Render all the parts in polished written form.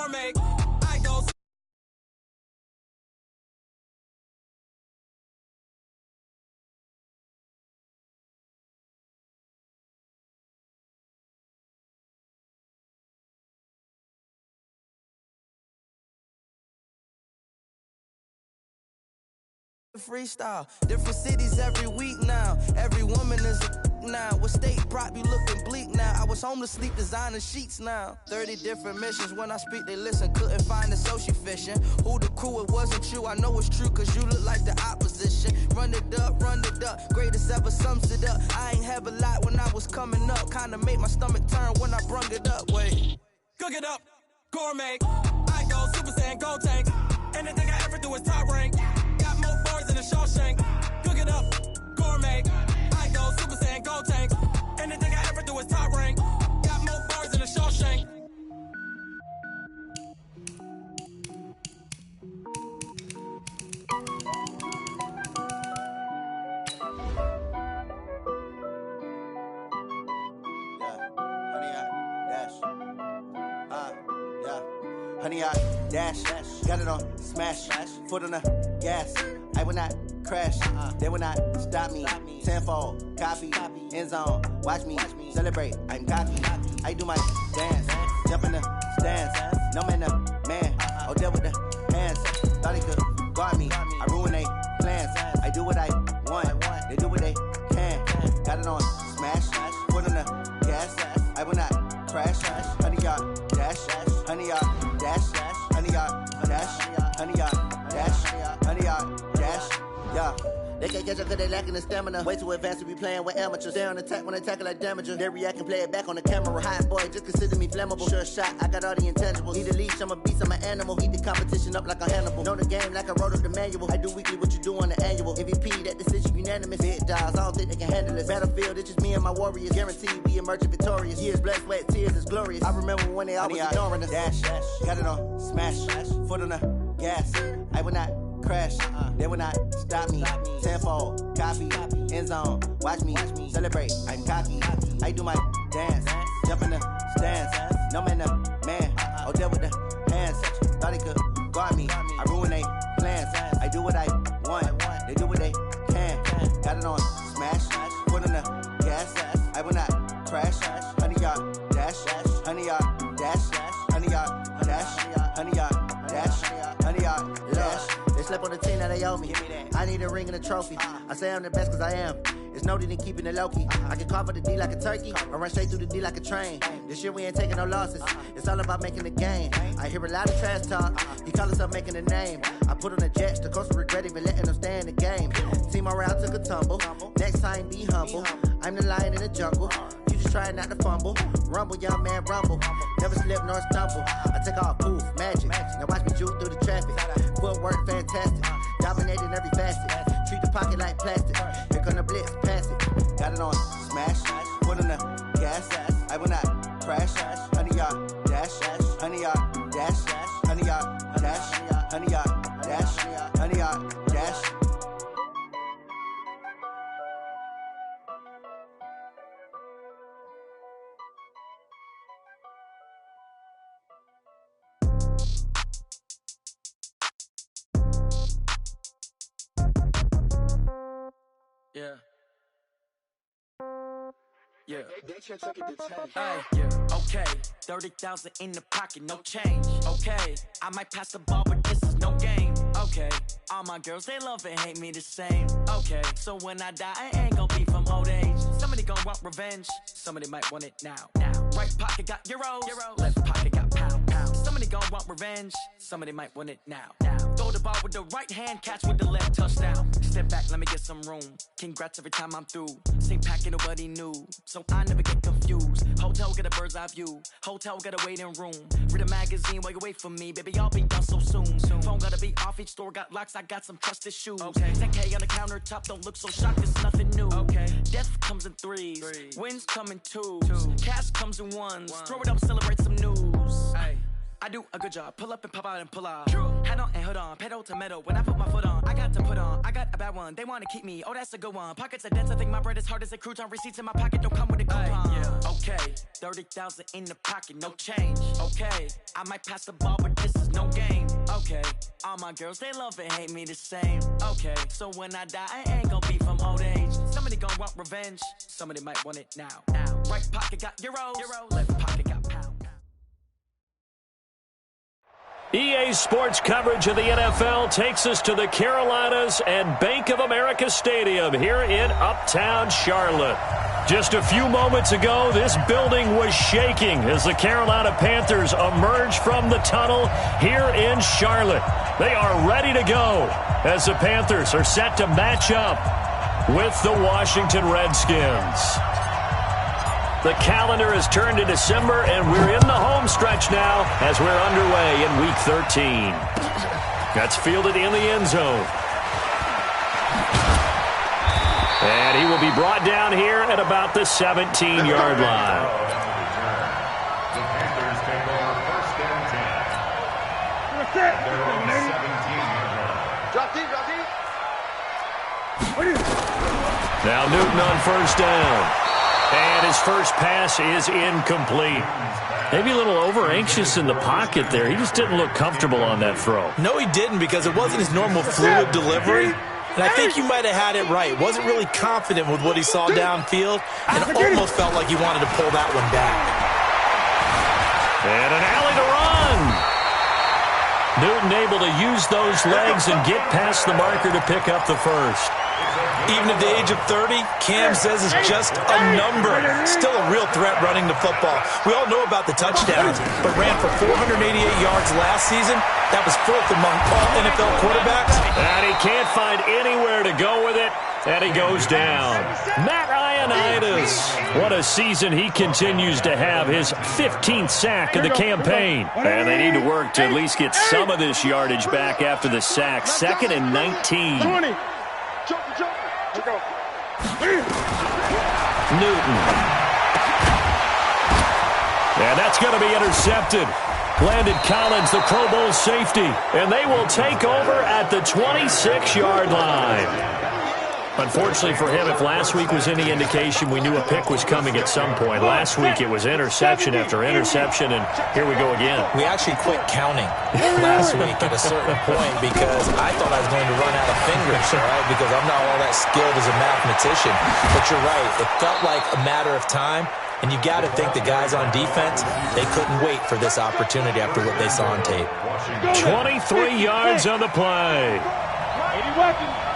gourmet. I go freestyle, different cities every week now. Every woman is a now. What state brought me looking bleak now? I was homeless, sleep designing sheets now. 30 different missions. When I speak, they listen. Couldn't find the social fishing. Who the crew? It wasn't you. I know it's true, cause you look like the opposition. Run it up, run it up. Greatest ever sums it up. I ain't have a lot when I was coming up. Kinda made my stomach turn when I brung it up. Wait. Cook it up, gourmet. I go Super Saiyan, go tank. Anything I ever do is top rank. Got more bars than a Shawshank. Cook it up, gourmet. I go Super Saiyan, go tank. Anything I ever do is top rank. Got more bars than a Shawshank. Honey, I dash, got it on smash, foot on the gas. I will not crash, they will not stop me. Tenfold, copy, end zone, watch me celebrate. I'm cocky, I do my dance, jump in the stands. No man, the man, oh there with the hands. Thought he could guard me, I ruin they plans. I do what I want, they do what they can. Got it on smash, foot on the gas. I will not crash, honey, y'all dash, honey, y'all dash, honey, y'all dash, honey, y'all dash, honey, y'all dash, yeah. They can't catch up cause they lacking the stamina. Way too advanced to be playing with amateurs. Stay on attack when they tackle like damager. They react and play it back on the camera. Hot boy, just consider me flammable. Sure shot, I got all the intangibles. Need a leash, I'm a beast, I'm an animal. Eat the competition up like a Hannibal. Know the game like I wrote up the manual. I do weekly what you do on the annual. MVP, that decision unanimous. Big dogs, I don't think they can handle it. Battlefield, it's just me and my warriors. Guaranteed we emerge victorious. Years, blood, sweat, tears, it's glorious. I remember when they always ignoring us. Dash, got it on smash, foot on the gas. I will not crash, they will not stop me. Tenfold, copy, end zone, watch me celebrate. I'm cocky, I do my dance, jump in the stands. No man, the man, oh there with the hands. Thought he could guard me, I ruin they plans. I do what I want, they do what they can. Got it on smash, foot on the gas. I will not crash, honey, y'all dash, honey, y'all dash, honey, y'all dash, honey, y'all dash, honey, y'all dash. They slept on the team that they owe me. I need a ring and a trophy. I say I'm the best cause I am. It's no need in keeping it low-key. I can carve up the D like a turkey or run straight through the D like a train. This year we ain't taking no losses. It's all about making the game. I hear a lot of trash talk. He call himself making a name. I put on the jets. The coach will regret even letting them stay in the game. Team morale took a tumble. Next time be humble. I'm the lion in the jungle. You just try not to fumble. Rumble, young man, rumble. Never slip nor stumble. I take off, poof, magic. Now watch me juke through the traffic. Footwork fantastic. Dominating every facet. Treat the pocket like plastic. Here come the blitz, pass it. Got it on smash. Foot on the gas. I will not crash. Honey, y'all dash. Honey, y'all dash. Honey, y'all dash. Honey, y'all dash. Honey, y'all dash. Yeah. Yeah. Hey, yeah. Okay. 30,000 in the pocket, no change. Okay. I might pass the ball, but this is no game. Okay. All my girls, they love and hate me the same. Okay. So when I die, I ain't gonna be from old age. Somebody gonna want revenge. Somebody might want it now. Right pocket got euros. Left pocket got pounds. Somebody gonna want revenge. Somebody might want it now. Throw the ball with the right hand, catch with the left, touchdown. Step back, let me get some room. Congrats every time I'm through. Same packet, nobody knew, so I never get confused. Hotel got a bird's eye view. Hotel got a waiting room. Read a magazine while you wait for me, baby. I'll be done so soon. Phone gotta be off. Each store got locks. I got some trusted shoes. Okay. 10K on the countertop. Don't look so shocked. It's nothing new. Okay. Death comes in threes. Wins come in twos. Cash comes in ones. Throw it up, celebrate some news. Ay. I do a good job. Pull up and pop out and pull out. Head on and hood on. Pedal to metal. When I put my foot on, I got to put on. I got a bad one. They want to keep me. Oh, that's a good one. Pockets are dense. I think my bread is hard as a crouton. Receipts in my pocket don't come with a coupon. Yeah. Okay, 30,000 in the pocket, no change. Okay, I might pass the ball, but this is no game. Okay, all my girls, they love and hate me the same. Okay, so when I die, I ain't gonna be from old age. Somebody gonna want revenge, somebody might want it now. Right pocket got euros, left pocket got pound. EA Sports coverage of the NFL takes us to the Carolinas and Bank of America Stadium here in Uptown Charlotte. Just a few moments ago, this building was shaking as the Carolina Panthers emerge from the tunnel here in Charlotte. They are ready to go as the Panthers are set to match up with the Washington Redskins. The calendar has turned to December, and we're in the home stretch now as we're underway in Week 13. That's fielded in the end zone. And he will be brought down here at about the 17-yard line. The Panthers take over first and 10. They're on the 17-yard line. Now Newton on first down. And his first pass is incomplete. Maybe a little over-anxious in the pocket there. He just didn't look comfortable on that throw. No, he didn't, because it wasn't his normal fluid delivery. And I think you might have had it right. Wasn't really confident with what he saw downfield and almost felt like he wanted to pull that one back. And an alley to run. Newton able to use those legs and get past the marker to pick up the first. Even at the age of 30, Cam says it's just a number. Still a real threat running the football. We all know about the touchdowns, but ran for 488 yards last season. That was fourth among all NFL quarterbacks. And he can't find anywhere to go with it, and he goes down. Matt Ioannidis. What a season he continues to have. His 15th sack of the campaign. And they need to work to at least get some of this yardage back after the sack. 2nd and 19. Newton. And that's going to be intercepted. Landon Collins, the Pro Bowl safety. And they will take over at the 26-yard line. Unfortunately for him, if last week was any indication, we knew a pick was coming at some point. Last week it was interception after interception, and here we go again. We actually quit counting last week at a certain point because I thought I was going to run out of fingers, all right, because I'm not all that skilled as a mathematician. But you're right. It felt like a matter of time, and you got to think the guys on defense, they couldn't wait for this opportunity after what they saw on tape. 23 yards on the play. 80 weapons.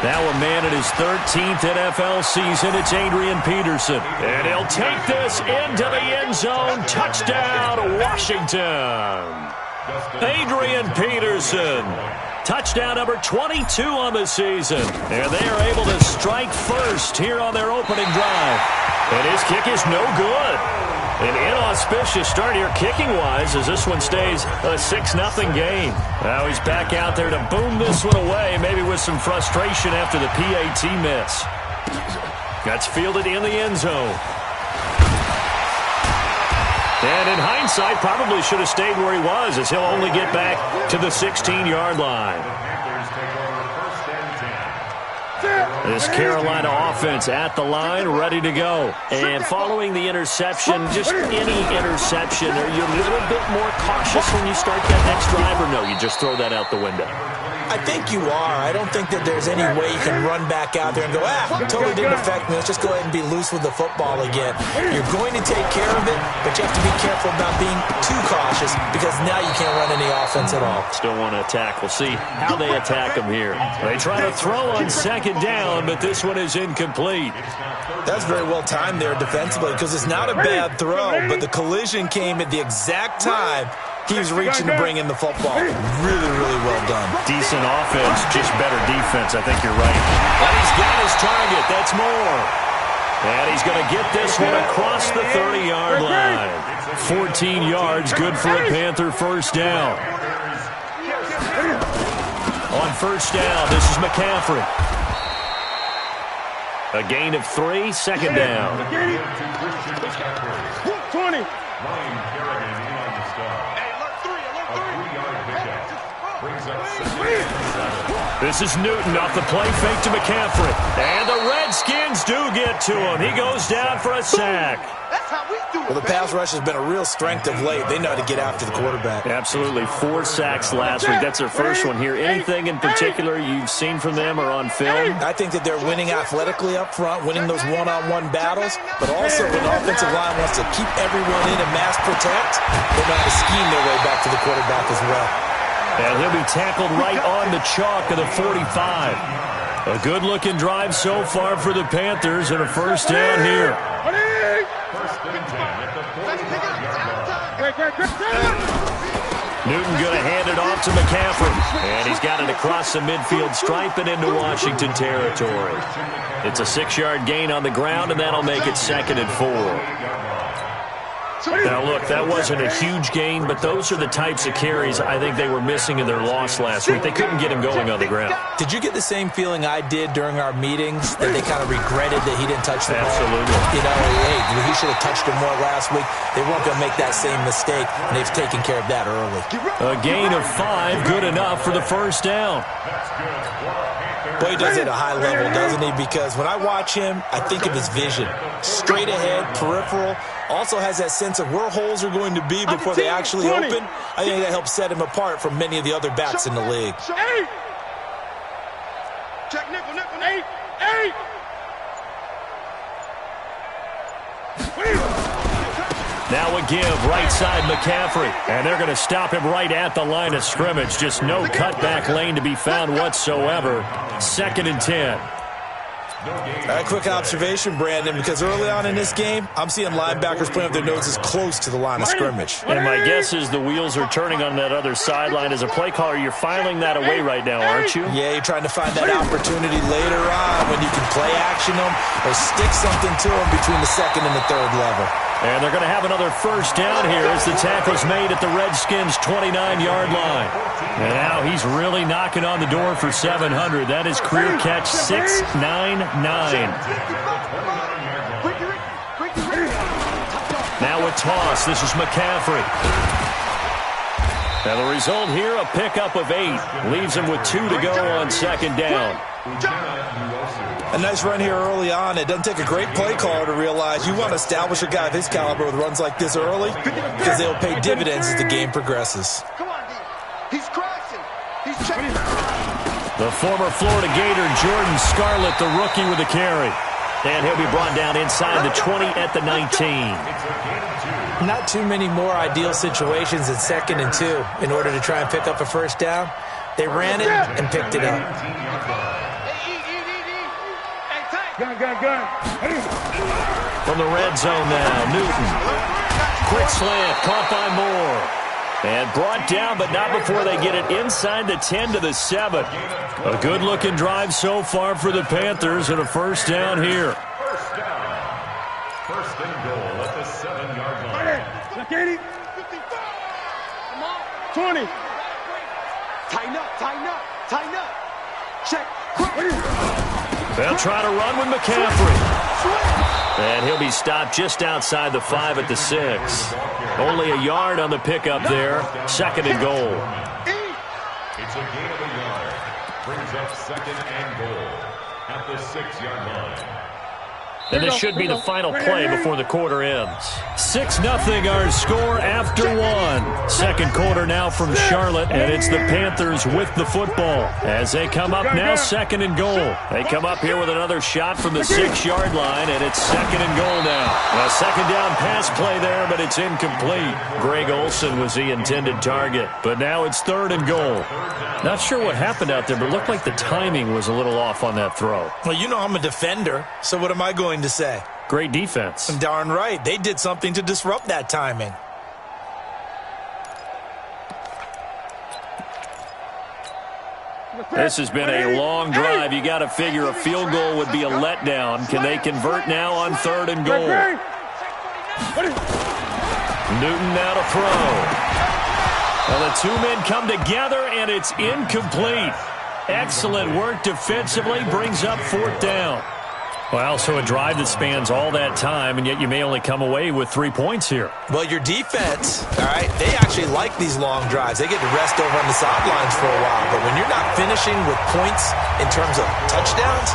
Now a man in his 13th NFL season, it's Adrian Peterson. And he'll take this into the end zone. Touchdown, Washington. Adrian Peterson. Touchdown number 22 on the season. And they are able to strike first here on their opening drive. And his kick is no good. An inauspicious start here kicking-wise as this one stays a 6-0 game. Now he's back out there to boom this one away, maybe with some frustration after the PAT miss. That's fielded in the end zone. And in hindsight, probably should have stayed where he was as he'll only get back to the 16-yard line. This Carolina offense at the line, ready to go. And following the interception, just any interception, are you a little bit more cautious when you start that next drive, or no, you just throw that out the window? I think you are. I don't think that there's any way you can run back out there and go, totally didn't affect me. Let's just go ahead and be loose with the football again. You're going to take care of it, but you have to be careful about being too cautious because now you can't run any offense at all. Still want to attack. We'll see how they attack him here. They try to throw on second down, but this one is incomplete. That's very well timed there defensively because it's not a bad throw, but the collision came at the exact time he was reaching to bring in the football. Really, really well done. Decent offense, just better defense. I think you're right. And he's got his target. That's more. And he's going to get this one across the 30-yard line. 14 yards, good for a Panther first down. On first down, this is McCaffrey. A gain of 3, second down. 20. Brings up second and 7. This is Newton off the play fake to McCaffrey. And the Redskins do get to him. He goes down for a sack. That's how we do it. Well, the pass rush has been a real strength of late. They know how to get after the quarterback. Absolutely. 4 sacks last week. That's their first one here. Anything in particular you've seen from them or on film? I think that they're winning athletically up front, winning those one-on-one battles, but also when the offensive line wants to keep everyone in and mass protect, they know how to scheme their way back to the quarterback as well. And he'll be tackled right on the chalk of the 45. A good-looking drive so far for the Panthers and a first down here. First and 10 at the 40-yard line. Newton going to hand it off to McCaffrey. And he's got it across the midfield stripe and into Washington territory. It's a 6-yard gain on the ground, and that'll make it 2nd and 4. Now, look, that wasn't a huge gain, but those are the types of carries I think they were missing in their loss last week. They couldn't get him going on the ground. Did you get the same feeling I did during our meetings, that they kind of regretted that he didn't touch the ball? Absolutely. You know, hey, he should have touched him more last week. They weren't going to make that same mistake, and they've taken care of that early. A gain of 5, good enough for the first down. Boy, he does it at a high level, doesn't he? Because when I watch him, I think of his vision. Straight ahead, peripheral. Also has that sense of where holes are going to be before they actually open. I think that helps set him apart from many of the other backs in the league. Check nickel, 8. Now a give, right side McCaffrey. And they're going to stop him right at the line of scrimmage. Just no cutback lane to be found whatsoever. 2nd and 10. A quick observation, Brandon, because early on in this game, I'm seeing linebackers putting up their noses close to the line of scrimmage. And my guess is the wheels are turning on that other sideline. As a play caller, you're filing that away right now, aren't you? Yeah, you're trying to find that opportunity later on when you can play action them or stick something to them between the 2nd and the 3rd level. And they're going to have another first down here as the tackle's made at the Redskins' 29-yard line. And now he's really knocking on the door for 700. That is career catch 699. Now a toss. This is McCaffrey. And the result here, a pickup of 8. Leaves him with 2 to go on 2nd down. A nice run here early on. It doesn't take a great play caller to realize you want to establish a guy of his caliber with runs like this early because they'll pay dividends as the game progresses. Come on, D. He's crashing. He's checking. The former Florida Gator, Jordan Scarlett, the rookie with a carry. And he'll be brought down inside the 20 at the 19. Not too many more ideal situations in 2nd and 2 in order to try and pick up a first down. They ran it and picked it up. From the red zone now, Newton. Quick slant, caught by Moore. And brought down, but not before they get it inside the 10 to the 7. A good-looking drive so far for the Panthers and a first down here. First down. First and goal at the 7-yard line. 20. Tighten up. Check. They'll try to run with McCaffrey. And he'll be stopped just outside the 5 at the 6. Only a yard on the pickup there. 2nd and goal. It's a gain of a yard. Brings up 2nd and goal at the 6-yard line. And this should be the final play before the quarter ends. 6-0 our score after 1. Second quarter now from Charlotte, and it's the Panthers with the football. As they come up now, 2nd and goal. They come up here with another shot from the 6-yard line, and it's 2nd and goal now. A 2nd down pass play there, but it's incomplete. Greg Olsen was the intended target, but now it's 3rd and goal. Not sure what happened out there, but it looked like the timing was a little off on that throw. Well, you know I'm a defender, so what am I going to say? Great defense. Darn right. They did something to disrupt that timing. This has been a long drive. You got to figure a field goal would be a letdown. Can they convert now on 3rd and goal? Newton now to throw. Well, the 2 men come together, and it's incomplete. Excellent work defensively. Brings up 4th down. Well, so a drive that spans all that time, and yet you may only come away with 3 points here. Well, your defense, all right, they actually like these long drives. They get to rest over on the sidelines for a while. But when you're not finishing with points in terms of touchdowns,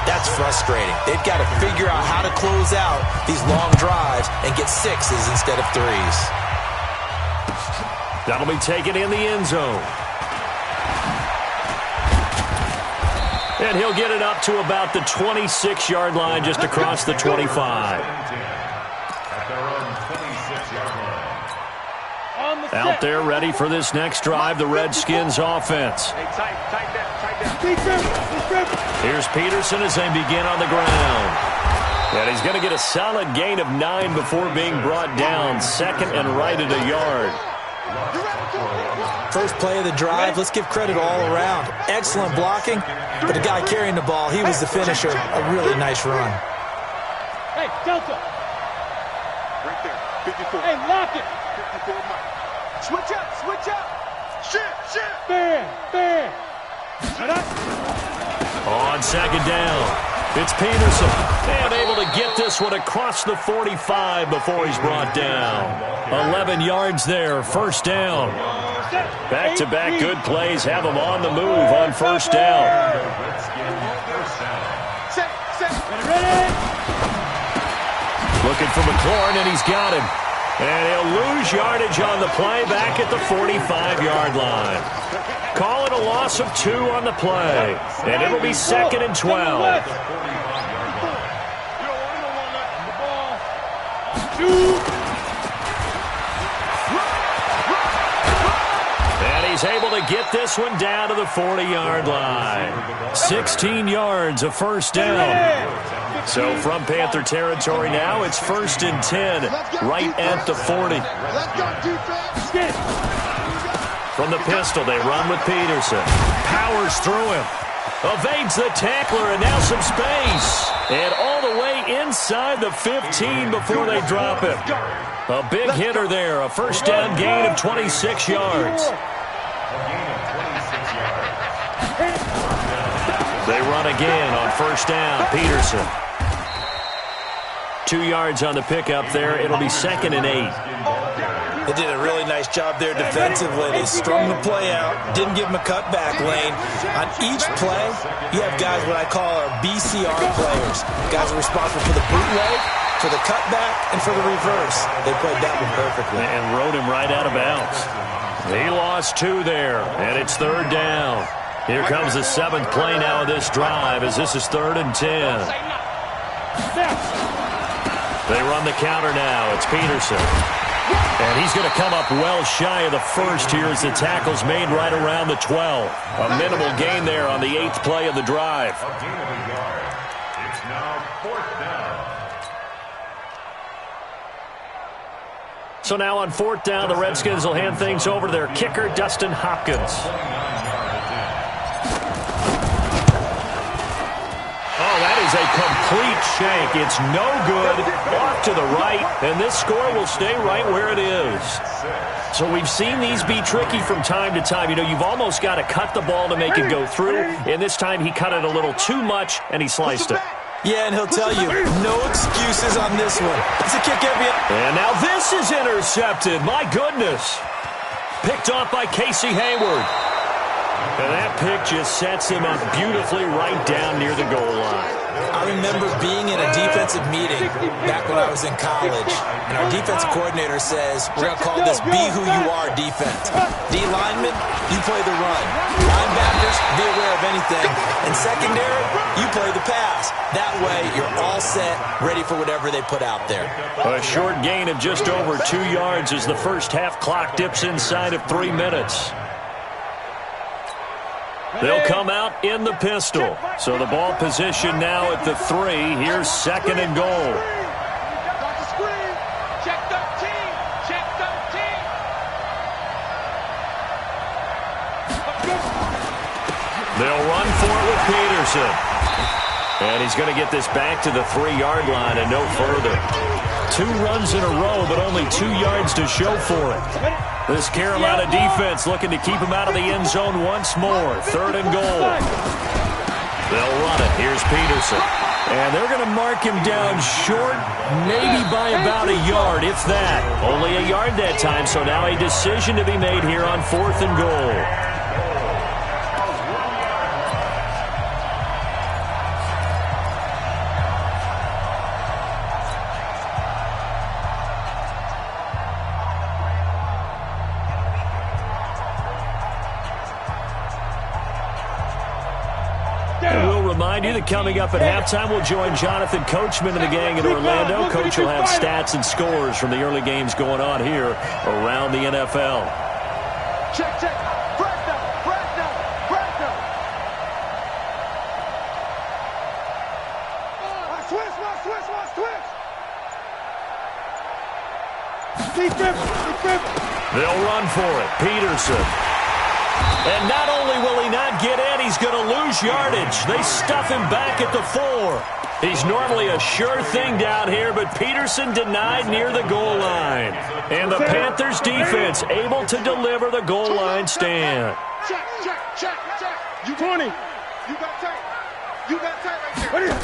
that's frustrating. They've got to figure out how to close out these long drives and get 6s instead of 3s. That'll be taken in the end zone. And he'll get it up to about the 26-yard line, just across the 25. Out there ready for this next drive, the Redskins offense. Here's Peterson as they begin on the ground. And he's going to get a solid gain of 9 before being brought down. Second and right at a yard. First play of the drive, let's give credit all around. Excellent blocking, but the guy carrying the ball, he was the finisher. A really nice run. Hey, Delta. Right there, 54. Hey, lock it. 54 Mike. Switch up, switch up. Shit. Bam. On second down, it's Peterson. And able to get this one across the 45 before he's brought down. 11 yards there, first down. Back-to-back good plays have him on the move on first down. Looking for McLaurin, and he's got him. And he'll lose yardage on the play back at the 45-yard line. Call it a loss of 2 on the play. And it'll be second and 12. And he's able to get this one down to the 40-yard line. 16 yards, a first down. So from Panther territory now, it's first and 10, right at the 40. From the pistol, they run with Peterson. Powers through him. Evades the tackler, and now some space. And all the way inside the 15 before they drop him. A big hitter there, a first down gain of 26 yards. They run again on first down, Peterson. 2 yards on the pickup there. It'll be second and 8. They did a really nice job there defensively. They strung the play out, didn't give him a cutback lane. On each play, you have guys what I call our BCR players. Guys are responsible for the bootleg, for the cutback, and for the reverse. They played that one perfectly. And rode him right out of bounds. He lost 2 there, and it's third down. Here comes the 7th play now of this drive as this is third and 10. They run the counter now. It's Peterson. And he's going to come up well shy of the first here as the tackle's made right around the 12. A minimal gain there on the 8th play of the drive. A gain of a yard. It's now fourth down. So now on fourth down, the Redskins will hand things over to their kicker, Dustin Hopkins. A complete shank. It's no good. Off to the right, and this score will stay right where it is. So we've seen these be tricky from time to time. You know, you've almost got to cut the ball to make it go through, and this time he cut it a little too much, and he sliced it. Yeah, and he'll tell you, no excuses on this one. It's a kick every... And now this is intercepted. My goodness. Picked off by Casey Hayward. And that pick just sets him up beautifully right down near the goal line. I remember being in a defensive meeting back when I was in college, and our defensive coordinator says, we're going to call this be who you are defense. D linemen, you play the run. Linebackers, be aware of anything. And secondary, you play the pass. That way, you're all set, ready for whatever they put out there. A short gain of just over 2 yards as the first half clock dips inside of 3 minutes. They'll come out in the pistol. So the ball position now at the 3. Here's second and goal. Check 13. Check 13. They'll run for it with Peterson. And he's going to get this back to the 3-yard line and no further. 2 runs in a row, but only 2 yards to show for it. This Carolina defense looking to keep him out of the end zone once more. Third and goal. They'll run it. Here's Peterson. And they're going to mark him down short, maybe by about a yard, if that. Only a yard that time, so now a decision to be made here on 4th and goal. Remind you that coming up at halftime, we'll join Jonathan Coachman and the gang in Orlando. Coach will have stats and scores from the early games going on here around the NFL. Check, check. Press down, press down, press down. Switch, switch. Defense. They'll run for it. Peterson. And not only will he not get in, he's going to lose yardage. They stuff him back at the 4. He's normally a sure thing down here, but Peterson denied near the goal line. And the Panthers defense able to deliver the goal line stand. Check. You 20. You got tight. Right there.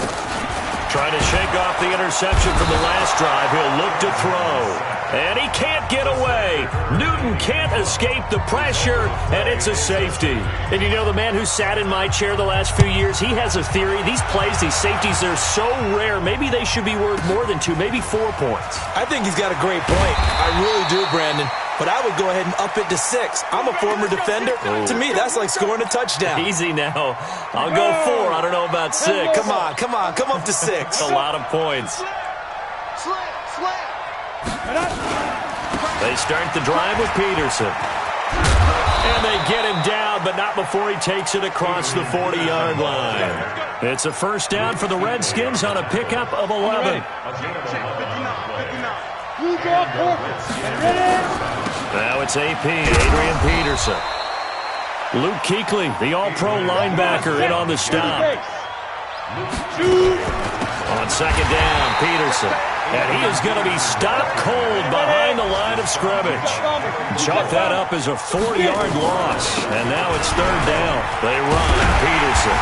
Trying to shake off the interception from the last drive. He'll look to throw. And he can't get away. Newton can't escape the pressure, and it's a safety. And you know, the man who sat in my chair the last few years, he has a theory. These plays, these safeties, they're so rare. Maybe they should be worth more than 2, maybe 4 points. I think he's got a great point. I really do, Brandon. But I would go ahead and up it to 6. I'm a former defender. To me, that's like scoring a touchdown. Easy now. I'll go 4. I don't know about 6. Come on. Come up to 6. A lot of points. They start the drive with Peterson. And they get him down, but not before he takes it across the 40-yard line. It's a first down for the Redskins on a pickup of 11. Now it's AP, Adrian Peterson. Luke Kuechly, the all-pro linebacker, in on the stop. On second down, Peterson. And he is going to be stopped cold behind the line of scrimmage. Chalk that up as a 4-yard loss. And now it's third down. They run, Peterson.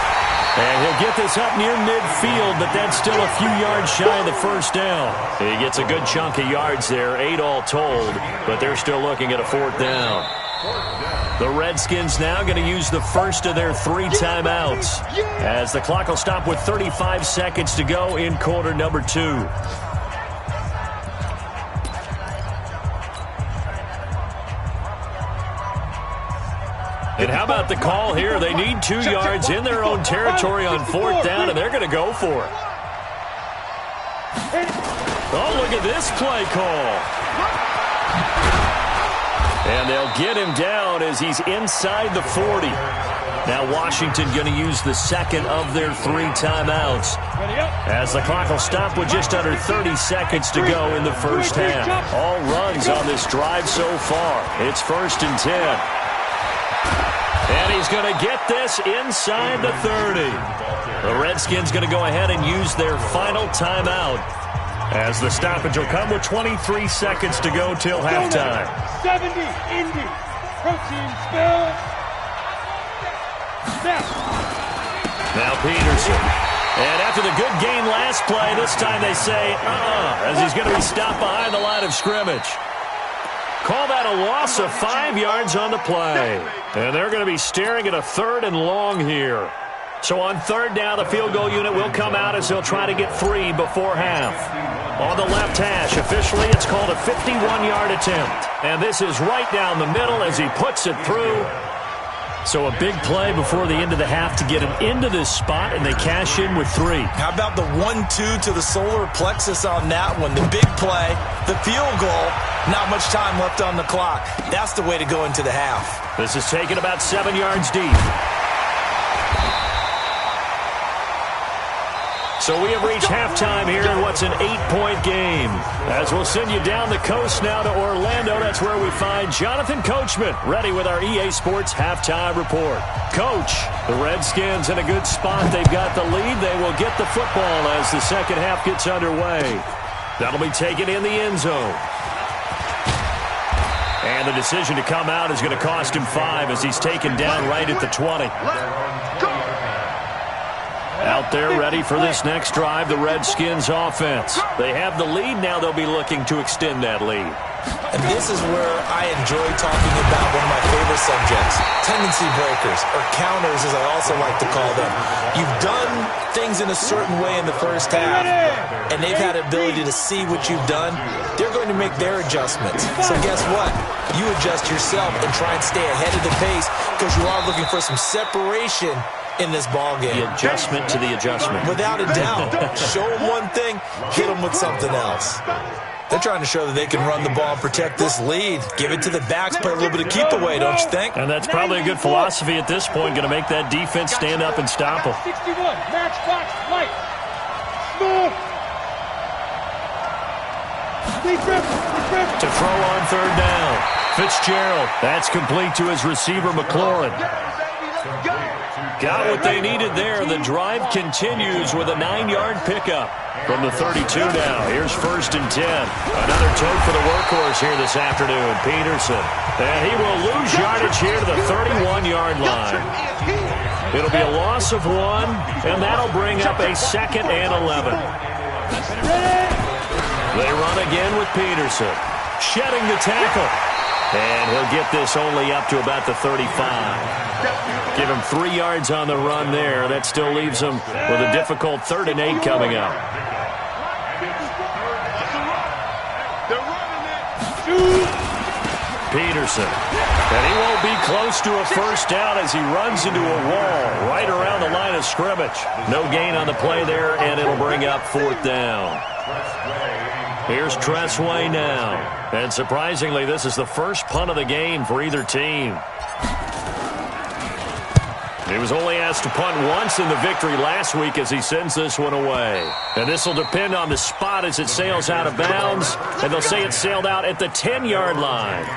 And he'll get this up near midfield, but that's still a few yards shy of the first down. He gets a good chunk of yards there, 8 all told, but they're still looking at a 4th down. The Redskins now going to use the first of their 3 timeouts, as the clock will stop with 35 seconds to go in quarter number 2. And how about the call here? They need 2 yards in their own territory on 4th down, and they're going to go for it. Oh, look at this play call. And they'll get him down as he's inside the 40. Now Washington going to use the second of their 3 timeouts, as the clock will stop with just under 30 seconds to go in the first half. All runs on this drive so far. It's 1st and 10. And he's going to get this inside the 30. The Redskins going to go ahead and use their final timeout, as the stoppage will come with 23 seconds to go till halftime. 70 Indy. Protein spill. Now Peterson. And after the good gain last play, this time they say, as he's going to be stopped behind the line of scrimmage. Call that a loss of 5 yards on the play. And they're going to be staring at a 3rd and long here. So on 3rd down, the field goal unit will come out as they'll try to get 3 before half. On the left hash, officially it's called a 51-yard attempt. And this is right down the middle as he puts it through. So a big play before the end of the half to get him into this spot, and they cash in with 3. How about the 1-2 to the solar plexus on that one? The big play, the field goal, not much time left on the clock. That's the way to go into the half. This is taken about 7 yards deep. So we have reached halftime here in what's an 8-point game. As we'll send you down the coast now to Orlando, that's where we find Jonathan Coachman, ready with our EA Sports Halftime Report. Coach, the Redskins in a good spot. They've got the lead. They will get the football as the second half gets underway. That'll be taken in the end zone. And the decision to come out is going to cost him 5 as he's taken down right at the 20. out there ready for this next drive, the Redskins offense. They have the lead now. They'll be looking to extend that lead. And this is where I enjoy talking about one of my favorite subjects, tendency breakers, or counters as I also like to call them. You've done things in a certain way in the first half, and they've had the ability to see what you've done. They're going to make their adjustments. So guess what? You adjust yourself and try and stay ahead of the pace because you are looking for some separation in this ball game. The adjustment to the adjustment. Without a doubt. Show them one thing, hit them with something else. They're trying to show that they can run the ball and protect this lead. Give it to the backs, play a little bit of keep away, don't you think? And that's probably a good philosophy at this point, going to make that defense stand up and stop them. 61, matchbox, light. Smooth. To throw on third down. Fitzgerald, that's complete to his receiver, McLaurin. Got what they needed there. The drive continues with a 9-yard pickup. From the 32 now, here's 1st and 10. Another tote for the workhorse here this afternoon, Peterson. And he will lose yardage here to the 31-yard line. It'll be a loss of 1, and that'll bring up a 2nd and 11. They run again with Peterson. Shedding the tackle. And he'll get this only up to about the 35. Give him 3 yards on the run there. That still leaves him with a difficult 3rd and 8 coming up. Peterson. And he won't be close to a first down as he runs into a wall right around the line of scrimmage. No gain on the play there, and it'll bring up 4th down. Here's Tressway now. And surprisingly, this is the first punt of the game for either team. He was only asked to punt once in the victory last week as he sends this one away. And this will depend on the spot as it sails out of bounds. And they'll say it sailed out at the 10-yard line.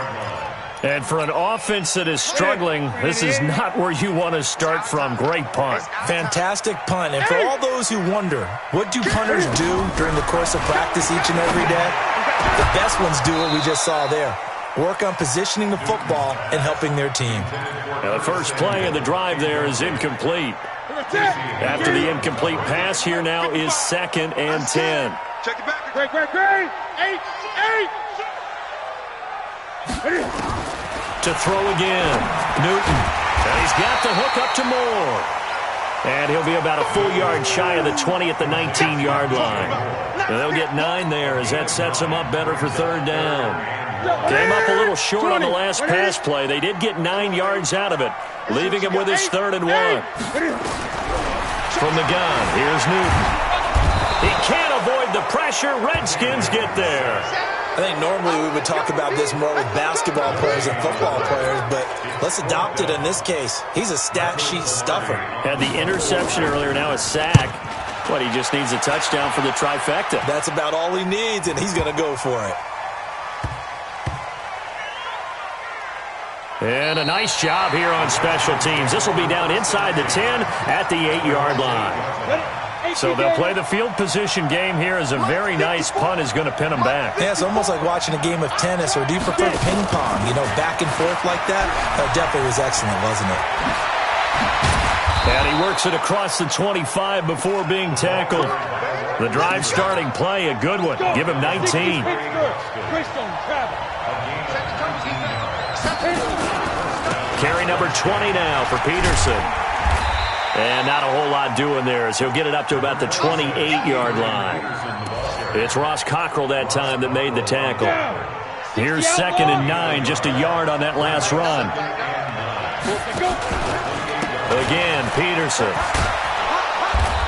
And for an offense that is struggling, this is not where you want to start from. Great punt. Fantastic punt. And for all those who wonder, what do punters do during the course of practice each and every day? The best ones do what we just saw there. Work on positioning the football and helping their team. Now the first play of the drive there is incomplete. After the incomplete pass, here now is 2nd and 10. Check it back. Great. 8. To throw again, Newton. And he's got the hook up to Moore. And he'll be about a full yard shy of the 20 at the 19-yard line. And they'll get 9 there as that sets them up better for 3rd down. Came up a little short on the last pass play. They did get 9 yards out of it, leaving him with his 3rd and 1. From the gun, here's Newton. He can't avoid the pressure. Redskins get there. I think normally we would talk about this more with basketball players and football players, but let's adopt it in this case. He's a stat sheet stuffer. Had the interception earlier, now a sack. What, he just needs a touchdown for the trifecta. That's about all he needs, and he's going to go for it. And a nice job here on special teams. This will be down inside the 10 at the 8-yard line. So they'll play the field position game here as a very nice punt is going to pin them back. Yeah, it's almost like watching a game of tennis, or do you prefer ping pong? You know, back and forth like that? That definitely was excellent, wasn't it? And he works it across the 25 before being tackled. The drive starting play, a good one. Give him 19. Carry number 20 now for Peterson. And not a whole lot doing there as he'll get it up to about the 28-yard line. It's Ross Cockrell that time that made the tackle. Here's 2nd and 9, just a yard on that last run. Again, Peterson.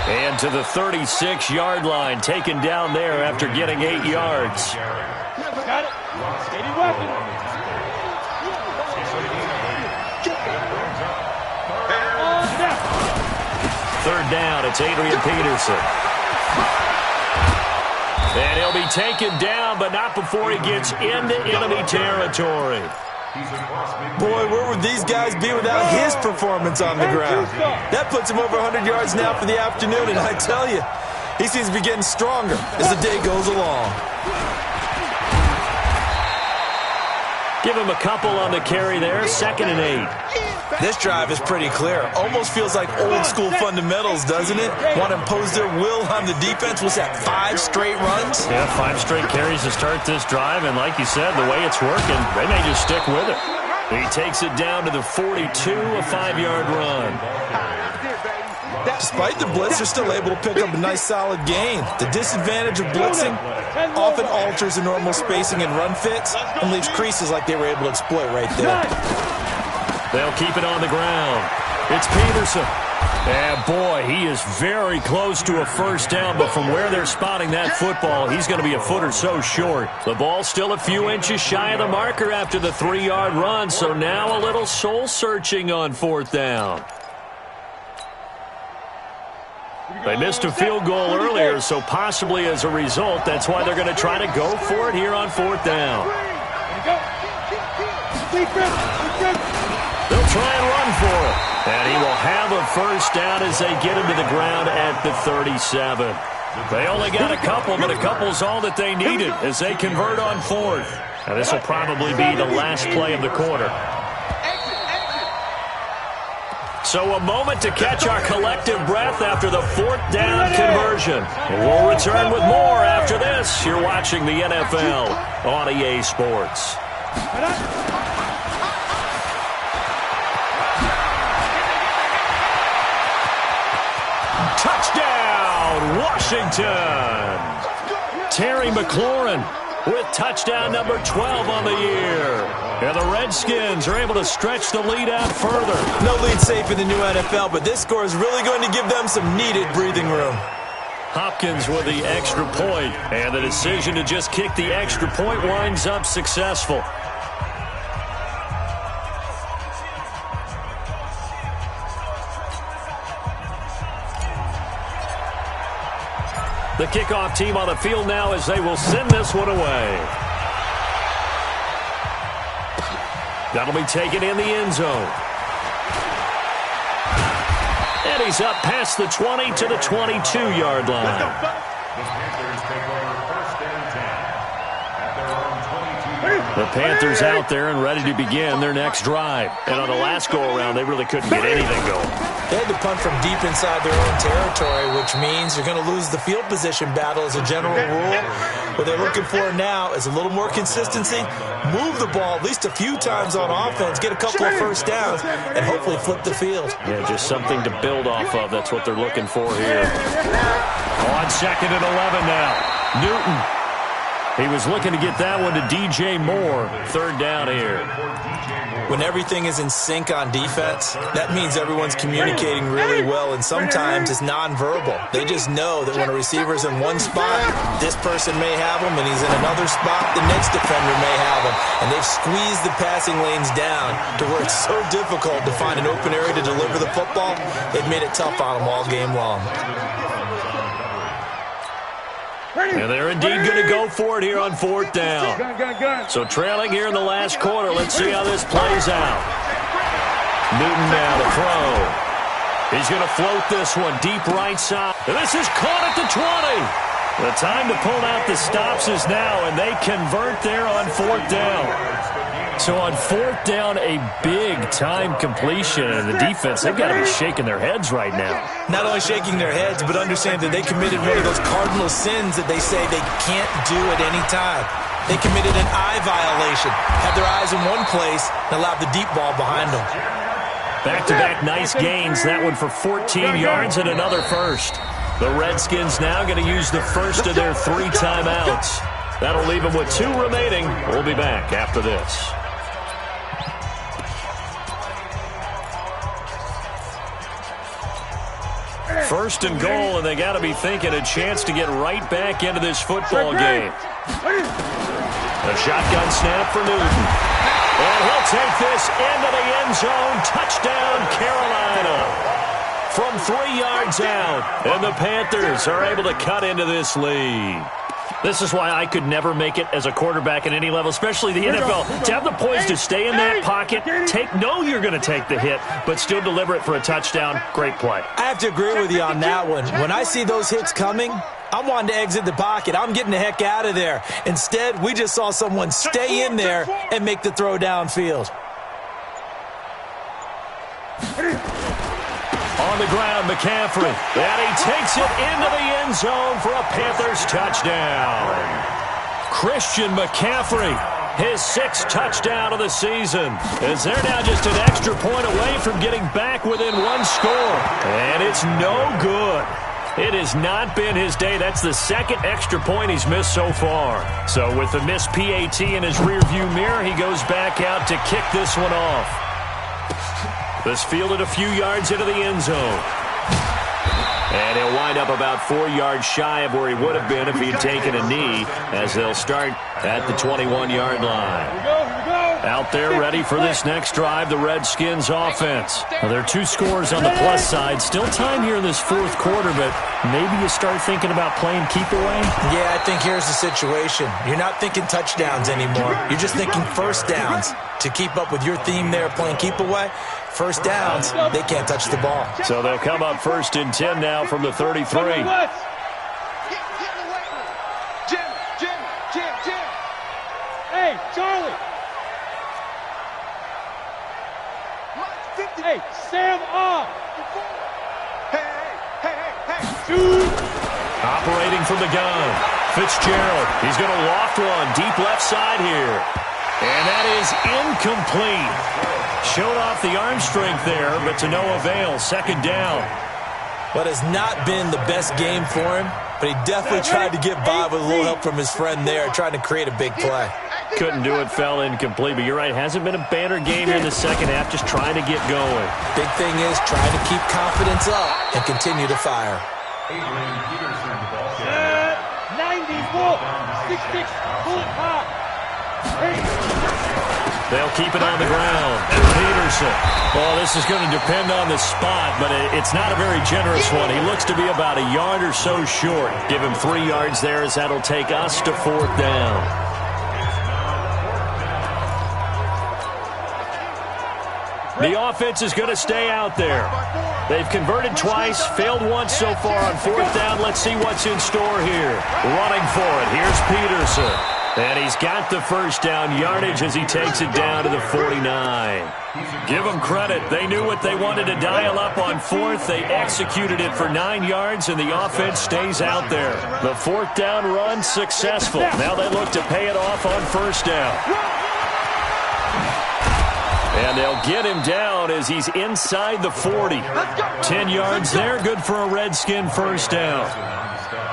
And to the 36-yard line, taken down there after getting 8 yards. Got it. Steady weapon. 3rd down, it's Adrian Peterson. And he'll be taken down, but not before he gets into enemy territory. Boy, where would these guys be without his performance on the ground? That puts him over 100 yards now for the afternoon, and I tell you, he seems to be getting stronger as the day goes along. Give him a couple on the carry there, 2nd and 8. This drive is pretty clear. Almost feels like old school fundamentals, doesn't it? Want to impose their will on the defense. Was that 5 straight runs? Yeah, 5 straight carries to start this drive, and like you said, the way it's working, they may just stick with it. He takes it down to the 42, a 5-yard run. Despite the blitz, they're still able to pick up a nice solid gain. The disadvantage of blitzing often alters the normal spacing and run fits and leaves creases like they were able to exploit right there. They'll keep it on the ground. It's Peterson. And boy, he is very close to a first down, but from where they're spotting that football, he's going to be a foot or so short. The ball's still a few inches shy of the marker after the 3-yard run, so now a little soul-searching on 4th down. They missed a field goal earlier, so possibly as a result, that's why they're going to try to go for it here on 4th down. They'll try and run for it. And he will have a first down as they get him to the ground at the 37. They only got a couple, but a couple's all that they needed as they convert on 4th. And this will probably be the last play of the quarter. So a moment to catch our collective breath after the 4th down conversion. We'll return with more after this. You're watching the NFL on EA Sports. Touchdown, Washington! Terry McLaurin with touchdown number 12 on the year. And the Redskins are able to stretch the lead out further. No lead safe in the new NFL, but this score is really going to give them some needed breathing room. Hopkins with the extra point, and the decision to just kick the extra point winds up successful. The kickoff team on the field now as they will send this one away. That'll be taken in the end zone. And he's up past the 20 to the 22-yard line. The Panthers take over 1st and 10 at their own 22. The Panthers out there and ready to begin their next drive. And on the last go-around, they really couldn't get anything going. They had to punt from deep inside their own territory, which means you're going to lose the field position battle as a general rule. What they're looking for now is a little more consistency, move the ball at least a few times on offense, get a couple of first downs, and hopefully flip the field. Yeah, just something to build off of. That's what they're looking for here. On 2nd and 11 now. Newton. He was looking to get that one to DJ Moore. 3rd down here. When everything is in sync on defense, that means everyone's communicating really well, and sometimes it's nonverbal. They just know that when a receiver's in one spot, this person may have him, and he's in another spot, the next defender may have him. And they've squeezed the passing lanes down to where it's so difficult to find an open area to deliver the football. They've made it tough on them all game long. And they're indeed going to go for it here on 4th down. So trailing here in the last quarter, let's see how this plays out. Newton now to throw. He's going to float this one deep right side. And this is caught at the 20. The time to pull out the stops is now, and they convert there on 4th down. So on 4th down, a big-time completion, and the defense, they've got to be shaking their heads right now. Not only shaking their heads, but understand that they committed one of those cardinal sins that they say they can't do at any time. They committed an eye violation, had their eyes in one place, and allowed the deep ball behind them. Back-to-back nice gains, that one for 14 yards and another first. The Redskins now going to use the first of their 3 timeouts. That'll leave them with 2 remaining. We'll be back after this. 1st and goal, and they got to be thinking a chance to get right back into this football game. A shotgun snap for Newton. And he'll take this into the end zone. Touchdown, Carolina. From 3 yards out. And the Panthers are able to cut into this lead. This is why I could never make it as a quarterback at any level, especially the NFL. To have the poise to stay in that pocket, know you're going to take the hit, but still deliver it for a touchdown. Great play. I have to agree with you on that one. When I see those hits coming, I'm wanting to exit the pocket. I'm getting the heck out of there. Instead, we just saw someone stay in there and make the throw downfield. On the ground, McCaffrey. And he takes it into the end zone for a Panthers touchdown. Christian McCaffrey, his 6th touchdown of the season, as they're now just an extra point away from getting back within 1 score. And it's no good. It has not been his day. That's the 2nd extra point he's missed so far. So with the missed PAT in his rearview mirror, he goes back out to kick this one off. This fielded a few yards into the end zone. And he'll wind up about 4 yards shy of where he would have been if he had taken a knee, as they'll start at the 21-yard line. Out there ready for this next drive, the Redskins offense. Now, there are 2 scores on the plus side. Still time here in this 4th quarter, but maybe you start thinking about playing keep away? Yeah, I think here's the situation. You're not thinking touchdowns anymore. You're just thinking first downs. To keep up with your theme there, playing keep away, first downs, they can't touch the ball. So they'll come up 1st and 10 now from the 33. Hey, Charlie. Hey, Sam off. Hey. Shoot. Operating from the gun, Fitzgerald. He's going to loft one deep left side here. And that is incomplete. Showed off the arm strength there, but to no avail. 2nd down. But it's not been the best game for him, but he definitely tried to get by with a little help from his friend there, trying to create a big play. Couldn't do it, fell incomplete. But you're right, hasn't been a banner game here in the 2nd half, just trying to get going. Big thing is trying to keep confidence up and continue to fire. 90 volt, 6'6", bullet hot. They'll keep it on the ground. Peterson. Well, this is going to depend on the spot, but it's not a very generous one. He looks to be about a yard or so short. Give him 3 yards there, as that'll take us to 4th down. The offense is going to stay out there. They've converted twice, failed once so far on 4th down. Let's see what's in store here. Running for it. Here's Peterson. And he's got the first down yardage as he takes it down to the 49. Give them credit. They knew what they wanted to dial up on 4th. They executed it for 9 yards, and the offense stays out there. The 4th down run successful. Now they look to pay it off on 1st down. And they'll get him down as he's inside the 40. 10 yards there, good for a Redskin 1st down.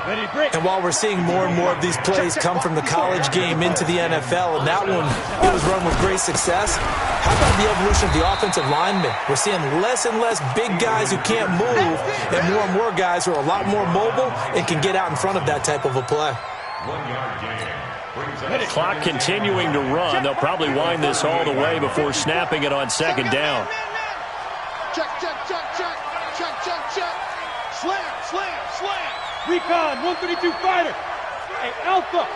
And while we're seeing more and more of these plays come from the college game into the NFL, and that one, it was run with great success, how about the evolution of the offensive linemen? We're seeing less and less big guys who can't move, and more guys who are a lot more mobile and can get out in front of that type of a play. 1 yard gain. Clock continuing to run. They'll probably wind this all the way before snapping it on 2nd down. Check. Slam. Recon, 132 fighter. Hey, Alpha.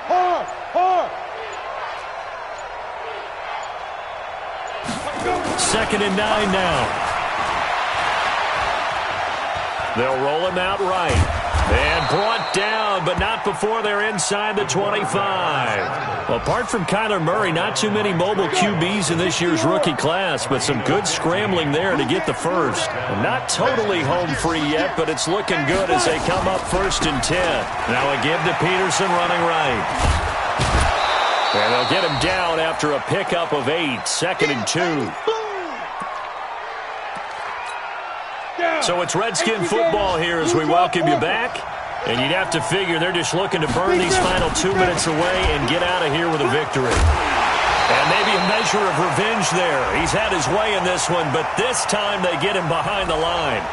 Hard. 2nd and 9 now. They'll roll him out right. And brought down, but not before they're inside the 25. Well, apart from Kyler Murray, not too many mobile QBs in this year's rookie class, but some good scrambling there to get the first. Not totally home free yet, but it's looking good as they come up 1st and 10. Now a give to Peterson running right. And they'll get him down after a pickup of 8, 2nd and 2. So it's Redskin football here as we welcome you back. And you'd have to figure they're just looking to burn these final 2 minutes away and get out of here with a victory. And maybe a measure of revenge there. He's had his way in this one, but this time they get him behind the line.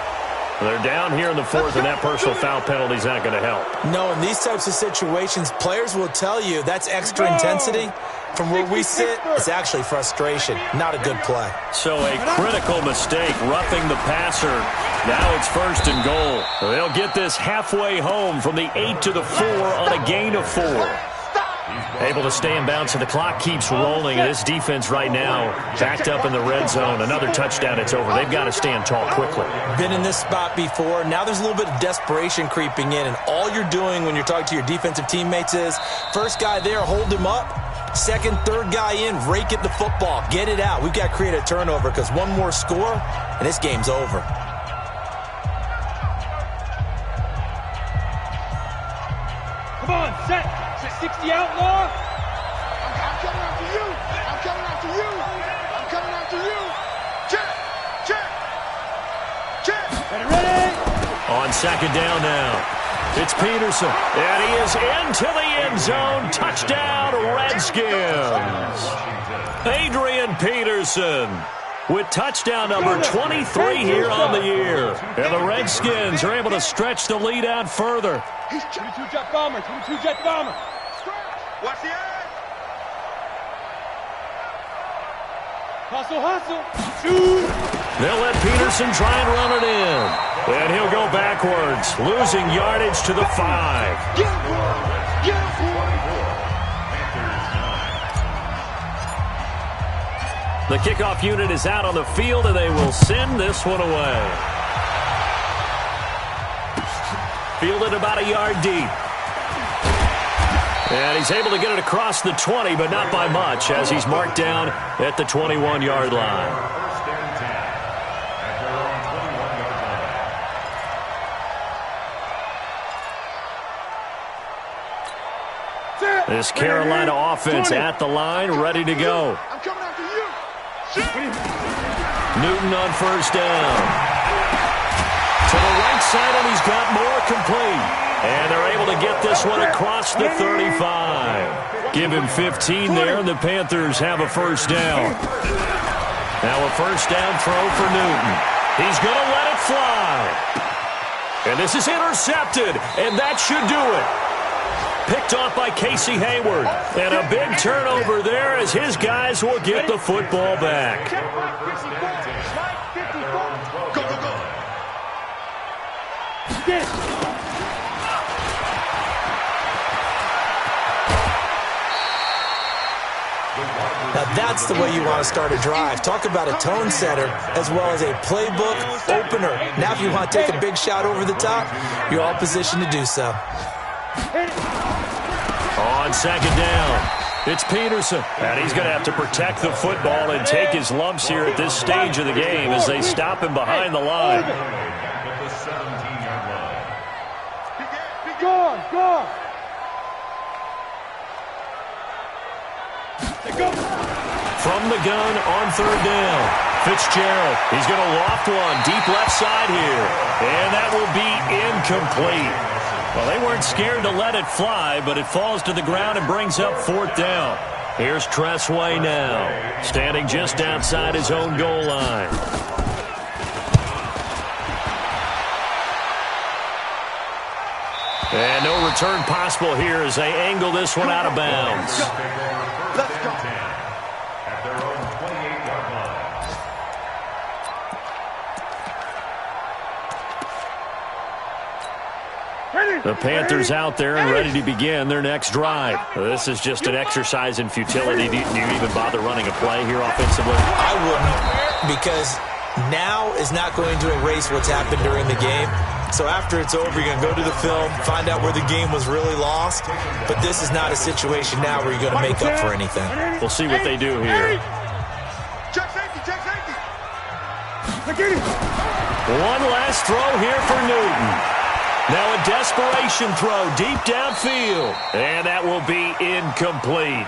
They're down here in the fourth, and that personal foul penalty is not going to help. No, in these types of situations, players will tell you that's extra intensity. From where we sit, it's actually frustration, not a good play. So a critical mistake, roughing the passer. Now it's 1st and goal. They'll get this halfway home from the 8 to the 4 on a gain of 4. Able to stay in bounds, so the clock keeps rolling. This defense right now backed up in the red zone. Another touchdown, it's over. They've got to stand tall quickly. Been in this spot before. Now there's a little bit of desperation creeping in, and all you're doing when you're talking to your defensive teammates is, first guy there, hold him up. Second, third guy in, rake at the football. Get it out. We've got to create a turnover because one more score, and this game's over. Come on, set. 60 outlaw. I'm coming after you. I'm coming after you. I'm coming after you. Check. Ready. On 2nd down now. It's Peterson, and he is into the end zone. Touchdown, Redskins. Adrian Peterson with touchdown number 23 here on the year. And the Redskins are able to stretch the lead out further. 22 jet bomber. Watch the eye. Hustle. Shoot. They'll let Peterson try and run it in. And he'll go backwards, losing yardage to the 5. The kickoff unit is out on the field, and they will send this one away. Fielded about a yard deep. And he's able to get it across the 20, but not by much, as he's marked down at the 21-yard line. This Carolina offense at the line, ready to go. I'm coming after you. Newton on 1st down. To the right side, and he's got more complete. And they're able to get this one across the 35. Give him 15 there, and the Panthers have a 1st down. Now a 1st down throw for Newton. He's going to let it fly. And this is intercepted, and that should do it. Picked off by Casey Hayward. And a big turnover there as his guys will get the football back. Go. Now that's the way you want to start a drive. Talk about a tone setter as well as a playbook opener. Now if you want to take a big shot over the top, you're all positioned to do so. On 2nd down, it's Peterson. And he's going to have to protect the football and take his lumps here at this stage of the game as they stop him behind the line. Go. From the gun on 3rd down, Fitzgerald. He's going to loft one deep left side here. And that will be incomplete. Well, they weren't scared to let it fly, but it falls to the ground and brings up 4th down. Here's Tressway now, standing just outside his own goal line. And no return possible here as they angle this one out of bounds. Let's go. The Panthers out there and ready to begin their next drive. This is just an exercise in futility. Do you even bother running a play here offensively? I wouldn't, because now is not going to erase what's happened during the game. So after it's over, you're going to go to the film, find out where the game was really lost. But this is not a situation now where you're going to make up for anything. We'll see what they do here. Check safety. One last throw here for Newton. Now a desperation throw deep downfield. And that will be incomplete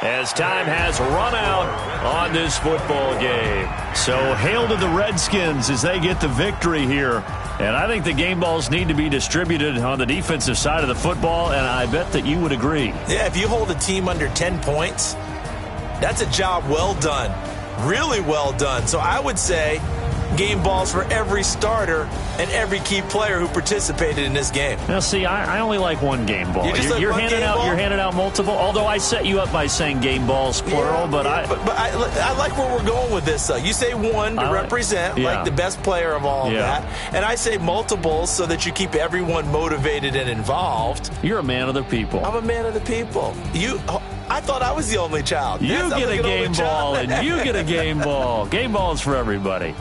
as time has run out on this football game. So hail to the Redskins as they get the victory here. And I think the game balls need to be distributed on the defensive side of the football, and I bet that you would agree. Yeah, if you hold a team under 10 points, that's a job well done. Really well done. So I would say game balls for every starter and every key player who participated in this game. Now, see, I only like one game ball. You're handing out multiple. Although I set you up by saying game balls plural, but I like where we're going with this. You say one to represent like the best player of all of that, and I say multiples so that you keep everyone motivated and involved. You're a man of the people. I'm a man of the people. I thought I was the only child. You get a game ball, and you get a game ball. Game balls for everybody.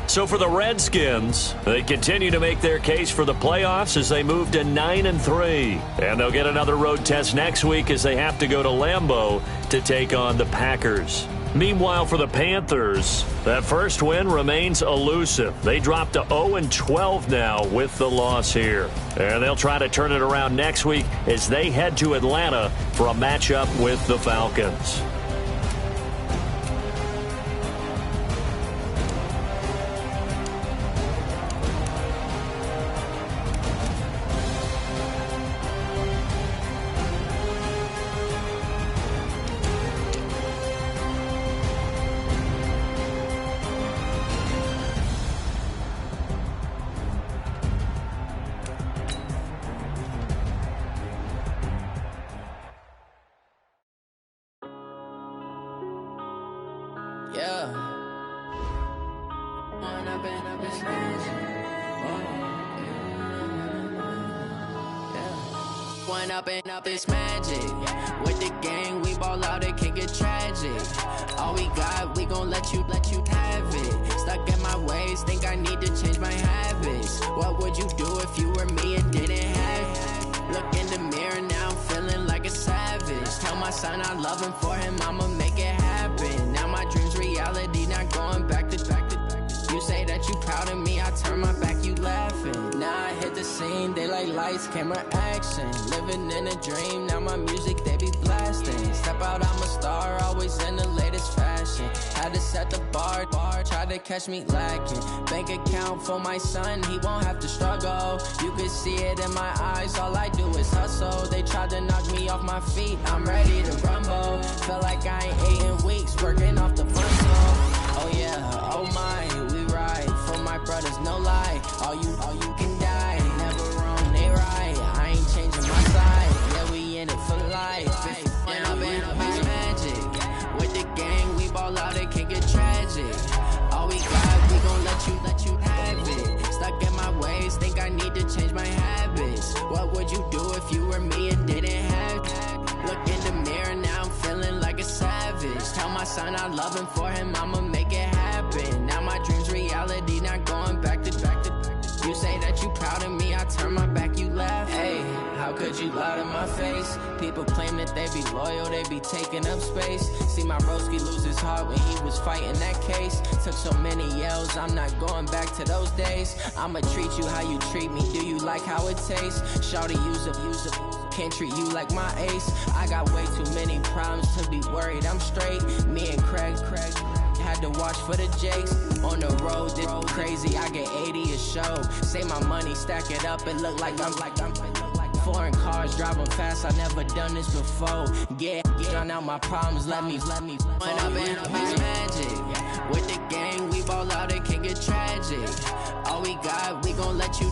So for the Redskins, they continue to make their case for the playoffs as they move to 9-3. And they'll get another road test next week as they have to go to Lambeau to take on the Packers. Meanwhile, for the Panthers, that first win remains elusive. They dropped to 0-12 now with the loss here. And they'll try to turn it around next week as they head to Atlanta for a matchup with the Falcons. Up this magic with the gang, we ball out, it can get tragic. All we got, we gon' let you have it. Stuck in my ways, think I need to change my habits. What would you do if you were me and didn't have it? Look in the mirror, now I'm feeling like a savage. Tell my son I love him, for him I'ma make it happen. Now my dream's reality, not going back to. You say that you proud of me, I turn my back, you laughing. Now I hit the scene, they like lights, camera, action. Living in a dream, now my music, they be blasting. Step out, I'm a star, always in the latest fashion. Had to set the bar, try to catch me lacking. Bank account for my son, he won't have to struggle. You can see it in my eyes, all I do is hustle. They tried to knock me off my feet, I'm ready to rumble. Feel like I ain't ate in weeks, working off the front door. Oh yeah, oh my, we ride for my brothers, no lie. All you can die, never wrong, they right. I ain't changing my side, yeah, we in it for life. When I've been up is magic. With the gang, we ball out, it can get tragic. All we got, we gon' let you have it. Stuck in my ways, think I need to change my habits. What would you do if you were me and didn't have it? Look in the mirror, now I'm feeling like a savage. Tell my son I love him, for him I'ma make it happen. Now my dream's reality, not going back to. You say that you proud of me, I turn my back, you laugh. Hey, how could you lie to my face? People claim that they be loyal, they be taking up space. See my broski lose his heart when he was fighting that case. Took so many yells, I'm not going back to those days. I'ma treat you how you treat me, do you like how it tastes? Shawty, use up, can't treat you like my ace. I got way too many problems to be worried, I'm straight. Me and Craig had to watch for the Jakes. On the road, this crazy, I get 80 a show. Say my money, stack it up, it look like I'm foreign cars, driving fast, I never done this before. Get on out my problems, let me. When I've been up is magic. With the gang, we ball out, it can get tragic. All we got, we gon' let you